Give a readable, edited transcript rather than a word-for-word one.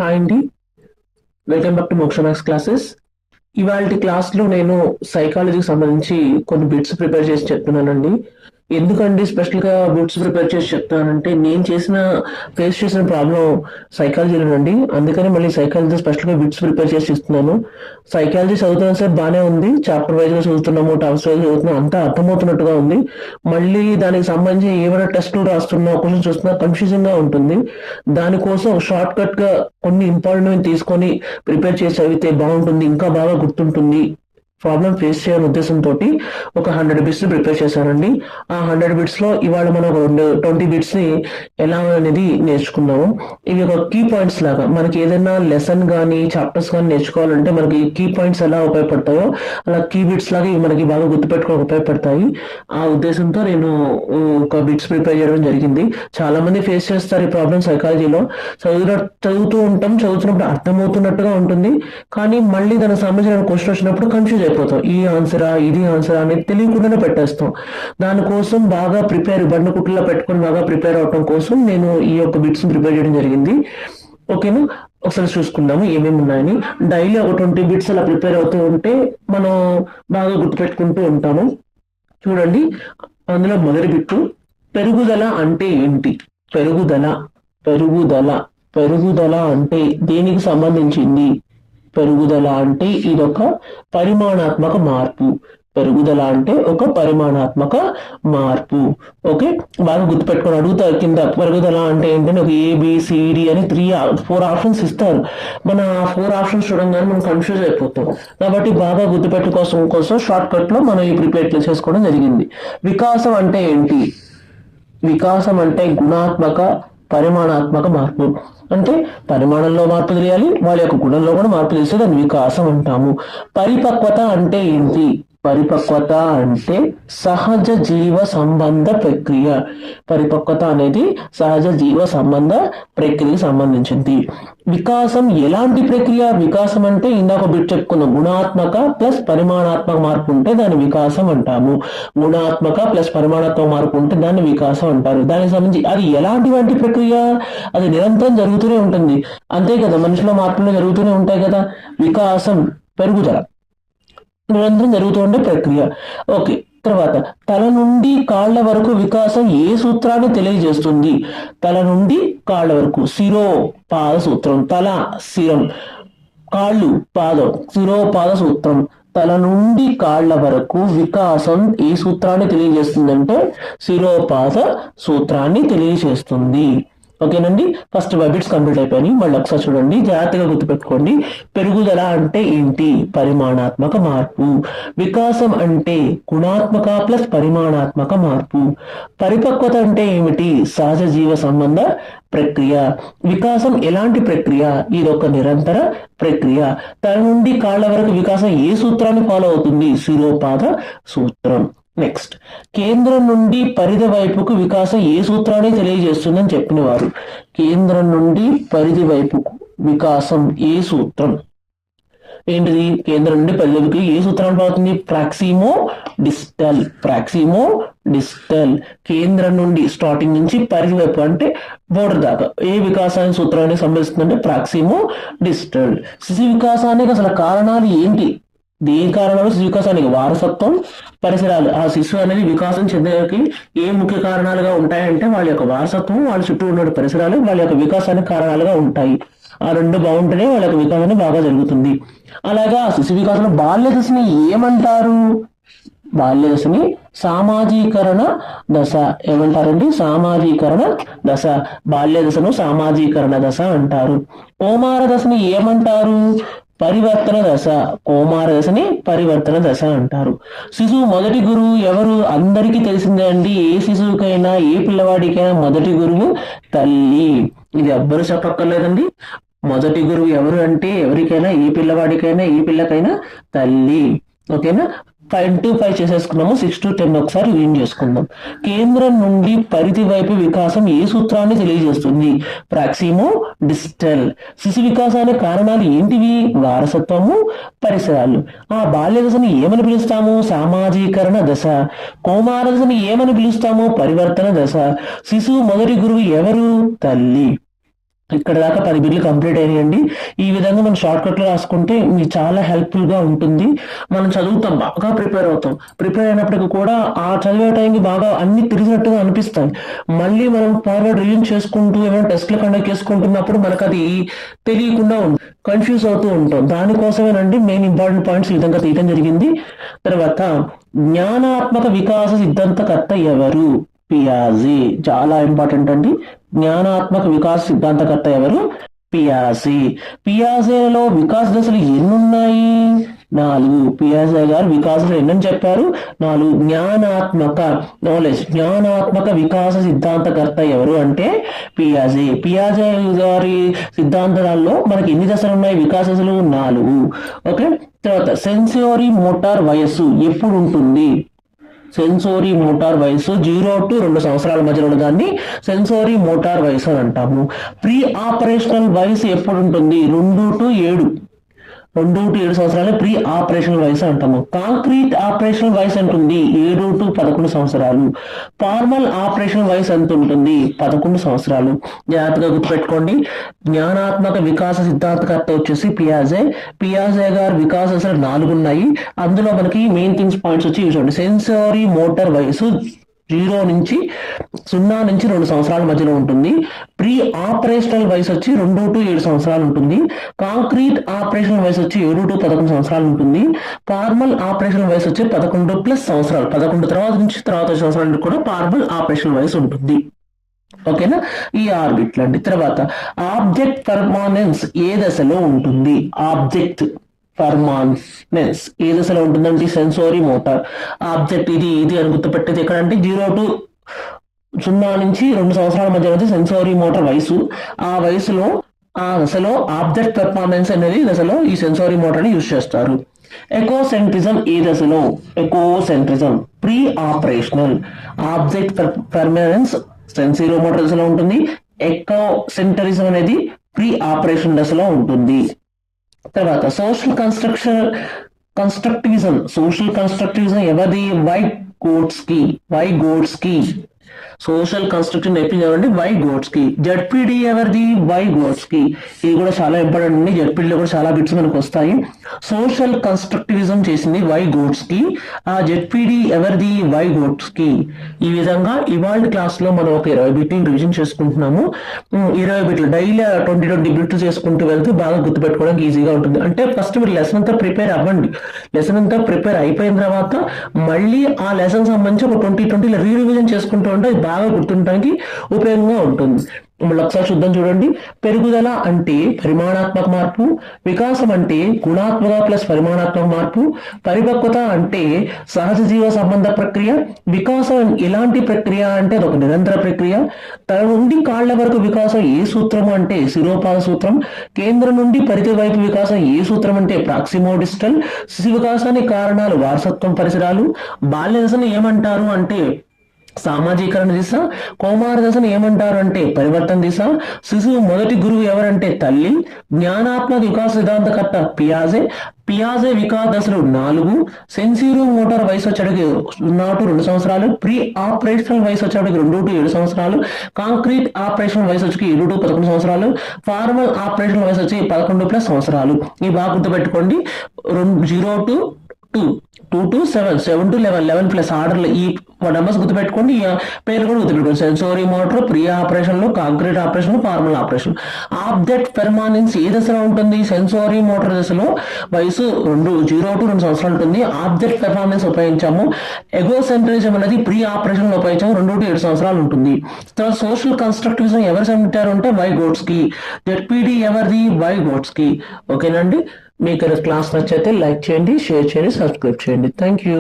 Hi అండి. Welcome back to మోక్ష maths classes. ఇవాల్టి క్లాస్‌లో నేను సైకాలజీకి సంబంధించి కొన్ని బిట్స్ ప్రిపేర్ చేసి చెప్తున్నానండి. ఎందుకండి స్పెషల్‌గా బిట్స్ ప్రిపేర్ చేసి చెప్తానంటే, ఫేస్ చేసిన ప్రాబ్లమ్ సైకాలజీలోనండి. అందుకని మళ్ళీ సైకాలజీ స్పెషల్‌గా బిట్స్ ప్రిపేర్ చేసి ఇస్తున్నాను. సైకాలజీ చదువుతున్న సేపు బానే ఉంది. చాప్టర్ వైస్‌గా చదువుతున్నాము, టాపిక్స్ వైస్‌గా చదువుతున్నాం. అంతా అర్థమవుతున్నట్టుగా ఉంది. మళ్ళీ దానికి సంబంధించి ఏమైనా టెస్టులు రాస్తున్నా, క్వెషన్స్ చూస్తున్నా కన్‌ఫ్యూజింగ్‌గా ఉంటుంది. దానికోసం షార్ట్‌కట్‌గా కొన్ని ఇంపార్టెంట్‌వి తీసుకొని ప్రిపేర్ చేసి చదివితే బాగుంటుంది. ఇంకా బాగా గుర్తుంటుంది. ప్రాబ్లమ్ ఫేస్ చేయాలనే ఉద్దేశంతోటి ఒక 100 బిట్స్ ప్రిపేర్ చేశానండి. ఆ 100 బిట్స్‌లో ఇవాళ మనం ఒక 20 బిట్స్‌ని ఎలా అనేది నేర్చుకుందాము. ఇవి ఒక కీ పాయింట్స్ లాగా మనకి ఏదైనా లెసన్ గానీ, చాప్టర్స్ గానీ నేర్చుకోవాలంటే మనకి కీ పాయింట్స్ ఎలా ఉపయోగపడతాయో, అలా కీ బిట్స్ లాగా ఇవి మనకి బాగా గుర్తుపెట్టుకోవడానికి ఉపయోగపడతాయి. ఆ ఉద్దేశంతో నేను ఒక బిట్స్ ప్రిపేర్ చేయడం జరిగింది. చాలా మంది ఫేస్ చేస్తారు ఈ ప్రాబ్లమ్ సైకాలజీలో. చదువుతూ ఉంటాం. చదువుతున్నప్పుడు అర్థమవుతున్నట్టుగా ఉంటుంది. కానీ మళ్ళీ దానికి సంబంధించిన క్వెషన్ వచ్చినప్పుడు కన్‌ఫ్యూజ్ అయిపోతాం. ఈ ఆన్సరా? ఇది ఆన్సరా? అనేది తెలియకుండానే పెట్టేస్తాం. దానికోసం బాగా బండు కుట్టులో పెట్టుకొని బాగా ప్రిపేర్ అవ్వటం కోసం నేను ఈ యొక్క బిట్స్‌ని ప్రిపేర్ చేయడం జరిగింది. ఓకేనా? ఒకసారి చూసుకుందాము ఏమేమి ఉన్నాయని. డైలీ ఒక 20 బిట్స్ అలా ప్రిపేర్ అవుతూ ఉంటే మనం బాగా గుర్తుపెట్టుకుంటూ ఉంటాము. చూడండి, అందులో మొదటి బిట్టు పెరుగుదల అంటే ఏంటి? పెరుగుదల, పెరుగుదల, పెరుగుదల అంటే దేనికి సంబంధించింది? పెరుగుదల అంటే ఇదొక పరిమాణాత్మక మార్పు. పెరుగుదల అంటే ఒక పరిమాణాత్మక మార్పు. ఓకే, బాగా గుర్తుపెట్టుకొని అడుగుతారు కింద పెరుగుదల అంటే ఏంటని ఒక ఏబిసిడి అని 4 ఆప్షన్స్ ఇస్తారు. మన 4 ఆప్షన్స్ చూడంగానే మనం కన్ఫ్యూజ్ అయిపోతాం. కాబట్టి బాగా గుర్తుపెట్టుకోసం షార్ట్ కట్ లో మనం ఈ ప్రిపేర్ చేసుకోవడం జరిగింది. వికాసం అంటే ఏంటి? వికాసం అంటే గుణాత్మక, పరిమాణాత్మక మార్పు. అంటే పరిమాణంలో మార్పు తెలియాలి, వాళ్ళ యొక్క గుణంలో కూడా మార్పు తెలిస్తే దాన్ని వికాసం అంటాము. పరిపక్వత అంటే ఏంటి? పరిపక్వత అంటే సహజ జీవ సంబంధ ప్రక్రియ. పరిపక్వత అనేది సహజ జీవ సంబంధ ప్రక్రియకి సంబంధించింది. వికాసం ఎలాంటి ప్రక్రియ? వికాసం అంటే ఇందాక బిట్ చెప్పుకున్నాం, గుణాత్మక ప్లస్ పరిమాణాత్మక మార్పు ఉంటే దాన్ని వికాసం అంటాము. గుణాత్మక ప్లస్ పరిమాణాత్మక మార్పు ఉంటే దాన్ని వికాసం అంటారు. దానికి సంబంధించి అది ఎలాంటి ప్రక్రియ? అది నిరంతరం జరుగుతూనే ఉంటుంది. అంతే కదా, మనిషిలో మార్పులు జరుగుతూనే ఉంటాయి కదా. వికాసం, పెరుగుదల నిరంతరం జరుగుతూ ఉండే ప్రక్రియ. ఓకే, తర్వాత తల నుండి కాళ్ళ వరకు వికాసం ఏ సూత్రాన్ని తెలియజేస్తుంది? తల నుండి కాళ్ళ వరకు శిరోపాద సూత్రం. తల, శిరం, కాళ్ళు, పాదం, శిరోపాద సూత్రం. తల నుండి కాళ్ళ వరకు వికాసం ఏ సూత్రాన్ని తెలియజేస్తుందంటే శిరోపాద సూత్రాన్ని తెలియజేస్తుంది. ఓకేనండి, ఫస్ట్ బిట్స్ కంప్లీట్ అయిపోయినాయి. మళ్ళీ ఒకసారి చూడండి, జాగ్రత్తగా గుర్తుపెట్టుకోండి. పెరుగుదల అంటే ఏంటి? పరిమాణాత్మక మార్పు. వికాసం అంటే గుణాత్మక ప్లస్ పరిమాణాత్మక మార్పు. పరిపక్వత అంటే ఏమిటి? సహజ జీవ సంబంధ ప్రక్రియ. వికాసం ఎలాంటి ప్రక్రియ? ఇదొక నిరంతర ప్రక్రియ. తల నుండి కాళ్ళ వరకు వికాసం ఏ సూత్రాన్ని ఫాలో అవుతుంది? శిరోపాద సూత్రం. నెక్స్ట్, కేంద్రం నుండి పరిధి వైపుకు వికాసం ఏ సూత్రాన్ని తెలియజేస్తుందని చెప్పిన వారు. కేంద్రం నుండి పరిధి వైపుకు వికాసం ఏ సూత్రం? ఏంటిది? కేంద్రం నుండి పరిధి వైపుకి ఏ సూత్రాన్ని పావుతుంది? ప్రాక్సిమో డిస్టల్. ప్రాక్సిమో డిస్టల్. కేంద్రం నుండి స్టార్టింగ్ నుంచి పరిధి వైపు అంటే బోర్డర్ దాకా ఏ వికాసానికి సూత్రాన్ని సంబంధిస్తుందంటే ప్రాక్సిమో డిస్టల్. శిశు వికాసానికి అసలు కారణాలు ఏంటి? దేని కారణాలు శిశు వికాసానికి? వారసత్వం, పరిసరాలు. ఆ శిశువు అనేది వికాసం చెందడానికి ఏ ముఖ్య కారణాలుగా ఉంటాయంటే వాళ్ళ యొక్క వారసత్వం, వాళ్ళ చుట్టూ ఉన్న పరిసరాలు వాళ్ళ యొక్క వికాసానికి కారణాలుగా ఉంటాయి. ఆ రెండు బాగుంటేనే వాళ్ళ యొక్క వికాసం బాగా జరుగుతుంది. అలాగా ఆ శిశు వికాసంలో బాల్య దశని ఏమంటారు? బాల్య దశని సామాజీకరణ దశ. ఏమంటారండి? సామాజీకరణ దశ. బాల్య దశను సామాజీకరణ దశ అంటారు. కౌమార దశని ఏమంటారు? పరివర్తన దశ. కౌమార దశని పరివర్తన దశ అంటారు. శిశువు మొదటి గురువు ఎవరు? అందరికీ తెలిసిందే అండి. ఏ శిశువుకైనా, ఏ పిల్లవాడికైనా మొదటి గురువు తల్లి. ఇది ఎవ్వరు చెప్పక్కర్లేదండి. మొదటి గురువు ఎవరు అంటే ఎవరికైనా, ఏ పిల్లవాడికైనా, ఏ పిల్లకైనా తల్లి. ఓకేనా? 5 to 5 చేసేసుకున్నాము. 6 to 10 ఒకసారి రీడ్ చేసుకుందాం. కేంద్రం నుండి పరిధి వైపు వికాసం ఏ సూత్రాన్ని తెలియజేస్తుంది? ప్రాక్సిమో డిస్టల్. శిశు వికాసానికి కారణాలు ఏంటివి? వారసత్వము, పరిసరాలు. ఆ బాల్య దశని ఏమని పిలుస్తాము? సామాజీకరణ దశ. కౌమార దశని ఏమని పిలుస్తాము? పరివర్తన దశ. శిశువు మొదటి గురువు ఎవరు? తల్లి. ఇక్కడ దాకా 10 బిట్లు కంప్లీట్ అయినాయండి. ఈ విధంగా మనం షార్ట్ కట్ లో రాసుకుంటే మీకు చాలా హెల్ప్ఫుల్ గా ఉంటుంది. మనం చదువుతాం, బాగా ప్రిపేర్ అవుతాం. ప్రిపేర్ అయినప్పటికీ కూడా ఆ చదివే టైంకి బాగా అన్ని తిరిగినట్టుగా అనిపిస్తాయి. మళ్ళీ మనం ఫార్వర్డ్ రివిజన్ చేసుకుంటూ ఏమైనా టెస్ట్లు కండక్ట్ చేసుకుంటున్నప్పుడు మనకు అది తెలియకుండా కన్ఫ్యూజ్ అవుతూ ఉంటాం. దానికోసమేనండి మెయిన్ ఇంపార్టెంట్ పాయింట్స్ ఈ విధంగా తీయడం జరిగింది. తర్వాత జ్ఞానాత్మక వికాస సిద్ధాంతకర్త ఎవరు? పియాజే. చాలా ఇంపార్టెంట్ అండి. జ్ఞానాత్మక వికాస సిద్ధాంతకర్త ఎవరు? పియాజే. పియాజేలో వికాస దశలు ఎన్నున్నాయి? 4. పియాజే గారు వికాసలు ఎన్నని చెప్పారు? 4. జ్ఞానాత్మక జ్ఞానాత్మక వికాస సిద్ధాంతకర్త ఎవరు అంటే పియాజే. పియాజే గారి సిద్ధాంతాలలో మనకి ఎన్ని దశలు ఉన్నాయి? వికాస దశలు 4. ఓకే. తర్వాత సెన్సరీ మోటార్ వయస్సు ఎప్పుడు ఉంటుంది? సెన్సోరీ మోటార్ వయసు 0 to 2 సంవత్సరాల మధ్యలో దాన్ని సెన్సోరీ మోటార్ వయసు అని అంటాము. ప్రీ ఆపరేషనల్ వయసు ఎప్పుడు ఉంటుంది? 2 to 7 సంవత్సరాలు ప్రీ ఆపరేషనల్ వయసు అంటాము. కాంక్రీట్ ఆపరేషనల్ వయసు ఉంటుంది 7 to 11 సంవత్సరాలు. ఫార్మల్ ఆపరేషనల్ వయసు ఎంత ఉంటుంది? 11 సంవత్సరాలు. జాగ్రత్తగా గుర్తుపెట్టుకోండి. జ్ఞానాత్మక వికాస సిద్ధాంతకర్త వచ్చేసి పియాజే. పియాజే గారు వికాస దశలు 4 ఉన్నాయి. అందులో మనకి మెయిన్ థింగ్స్ పాయింట్స్ వచ్చి చూడండి. సెన్సరీ మోటార్ వయసు 0 నుంచి 2 సంవత్సరాల మధ్యలో ఉంటుంది. ప్రీ ఆపరేషనల్ వయసు వచ్చి 2 to 7 సంవత్సరాలు ఉంటుంది. కాంక్రీట్ ఆపరేషనల్ వయసు వచ్చి 7 to 11 సంవత్సరాలు ఉంటుంది. ఫార్మల్ ఆపరేషనల్ వయసు వచ్చి 11+ సంవత్సరాలు. 11 తర్వాత సంవత్సరాలు కూడా ఫార్మల్ ఆపరేషనల్ వయసు ఉంటుంది. ఓకేనా? ఈ ఆర్బిట్లు అండి. తర్వాత ఆబ్జెక్ట్ పర్మానెన్స్ ఏ దశలో ఉంటుంది? ఆబ్జెక్ట్ పర్మానెన్స్ ఏ దశలో ఉంటుందంటే సెన్సోరీ మోటార్. ఆబ్జెక్ట్ ఇది అని గుర్తుపెట్టేది ఎక్కడంటే 0 to 2 సంవత్సరాల మధ్య సెన్సోరీ మోటార్ వయసు. ఆ వయసులో ఆ దశలో ఆబ్జెక్ట్ పెర్ఫార్మెన్స్ అనేది దశలో ఈ సెన్సోరీ మోటార్ ని యూజ్ చేస్తారు. ఎకోసెంట్రిజం ఏ దశలో? Egocentrism pre operational. Object performance sensory motor దశలో ఉంటుంది. ఎకోసెంట్రిజం అనేది ప్రీ ఆపరేషన్ దశలో ఉంటుంది. తర్వాత సోషల్ కన్స్ట్రక్టివిజం ఎవరిది? వైగోట్స్కీ. సోషల్ కన్స్ట్రక్షన్ నేర్పించామండి వైగోట్స్కీ. జెడ్పీడి ఎవరిది? వైగోట్స్కీ. ఇది కూడా చాలా ఇంపార్టెంట్ అండి. జెడ్పీడీలో కూడా చాలా బిట్స్ మనకు వస్తాయి. సోషల్ కన్స్ట్రక్టివిజం చేసింది వైగోట్స్కీ. ఆ జెడ్పీడి ఎవరిది? వైగోట్స్కీ. ఈ విధంగా ఇవాళ క్లాస్ లో మనం ఒక 20 బిట్లు రివిజన్ చేసుకుంటున్నాము. 20 బిట్లు డైలీ 20 బిట్లు చేసుకుంటూ వెళ్తే బాగా గుర్తుపెట్టుకోవడానికి ఈజీగా ఉంటుంది. అంటే ఫస్ట్ మీరు లెసన్ అంతా ప్రిపేర్ అవ్వండి. లెసన్ అంతా ప్రిపేర్ అయిపోయిన తర్వాత మళ్ళీ ఆ లెసన్ సంబంధించి ఒక 20 రీరివిజన్ చేసుకుంటూ ఉంటే బాగా గుర్తుండడానికి ఉపయోగంగా ఉంటుంది. మళ్ళీ ఒకసారి చూద్దాం చూడండి. పెరుగుదల అంటే పరిమాణాత్మక మార్పు, వికాసం అంటే గుణాత్మక ప్లస్ పరిమాణాత్మక మార్పు, పరిపక్వత అంటే సహజ జీవ సంబంధ ప్రక్రియ, వికాసం ఎలాంటి ప్రక్రియ అంటే అదొక నిరంతర ప్రక్రియ, తల నుండి కాళ్ల వరకు వికాసం ఏ సూత్రము అంటే శిరోపాద సూత్రం, కేంద్రం నుండి పరిధి వైపు వికాసం ఏ సూత్రం అంటే ప్రాక్సిమోడిస్టల్, శిశు వికాసానికి కారణాలు వారసత్వం పరిసరాలు, బాల్య దశను ఏమంటారు అంటే సామాజీకరణ దిశ, కౌమార దశను ఏమంటారు అంటే పరివర్తన దిశ, శిశువు మొదటి గురువు ఎవరంటే తల్లి, జ్ఞానాత్మక వికాస సిద్ధాంతకర్త పియాజే వికాస దశలు 4, సెన్సరీ మోటార్ వయసు వచ్చేటికి 0 to 2 సంవత్సరాలు, ప్రీ ఆపరేషనల్ వయసు వచ్చేటికి 2 to 7 సంవత్సరాలు, కాంక్రీట్ ఆపరేషనల్ వయసు వచ్చి 7 to 11 సంవత్సరాలు, ఫార్మల్ ఆపరేషనల్ వయసు వచ్చి 11+ సంవత్సరాలు. ఇవి బాగా గుర్తుపెట్టుకోండి. 0 to 2, 2 to 7, 7 to 11, 11+ ఆర్డర్లు ఈ నెంబర్స్ గుర్తుపెట్టుకోండి. ఈ పేరు కూడా గుర్తుపెట్టుకోండి. సెన్సరీ మోటార్, ప్రీ ఆపరేషన్లు, concrete operation, formal operation. Object permanence ఏ దశలో ఉంటుంది? సెన్సరీ మోటార్ దశలో వయసు 0 to 2 సంవత్సరాలు ఉంటుంది. ఆబ్జెక్ట్ పెర్ఫార్మెన్స్ ఉపయోగించాము. ఎగోసెంట్రిజం అనేది ప్రీ ఆపరేషన్ ఉపయోగించాము. 2 to 7 సంవత్సరాలు ఉంటుంది. తర్వాత సోషల్ కన్స్ట్రక్టివిజం ఎవరు సంటారు అంటే వైగోట్స్కీ. జెడ్పీడి ఎవరిది? వైగోట్స్కీ. ఓకేనండి. మీకు క్లాస్ నచ్చైతే లైక్ చేయండి, షేర్ చేయండి, సబ్స్క్రైబ్ చేయండి. Thank you.